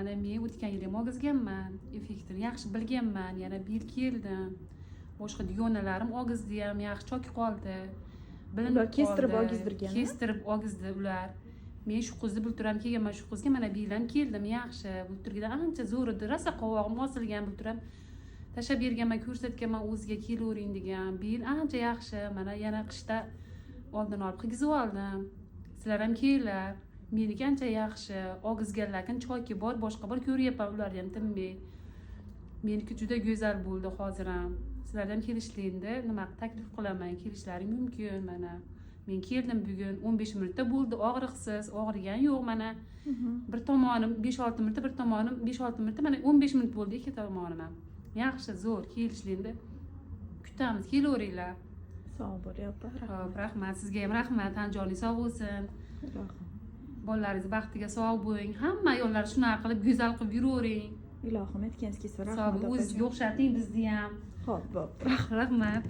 mana men o'tgan yil ham og'izganman, effektini yaxshi bilganman, yana bu yil keldim. Boshqa dugonalarim og'izdi ham, yaxshi cho'kib qoldi. Ular kestirib og'izdirgan. Kestirib og'izdi ular. Men shu qizni bulturam kelganman, shu qizga mana bu yil ham keldim yaxshi. Bulturgidan ancha zo'r edi, rosa qovog'im osilgan bulturam. Tashlab berganman, ko'rsatganman o'ziga kelavering degan. Bu yil ancha yaxshi. Mana yana qishda oldin olib qilgizib oldim. Sizlar ham kelinglar. Meniki ancha yaxshi. Og'izganlarkin choyki bor, boshqa bor ko'ryapman ularni ham tinmay. Meniki juda go'zal bo'ldi hozir ham. Sizlar ham kelishingda nima taklif qilaman, kelishlaring mumkin mana. Men keldim bugun 15 minutda bo'ldi, og'riqsiz, og'rigan yo'q mana. Bir tomonim 5-6 minutda, bir tomonim 5-6 minutda, mana 15 minut bo'ldi ikki tomonim ham. Yaxshi, zo'r, kelishingda kutamiz, kelaveringlar. Sog' bo'ling opa. Xo'p, rahmat. Sizga ham rahmat. Tanjoningiz sog' bo'lsin. Bolalaringiz baxtiga sog' bo'ling. Hamma ayollar shunaqa qilib go'zal qilib yuravering. Ilohim aytganingiz kelsa rahmat. Sog' o'zingizga o'xshating bizni ham. Xo'p, bo'p. Rahmat.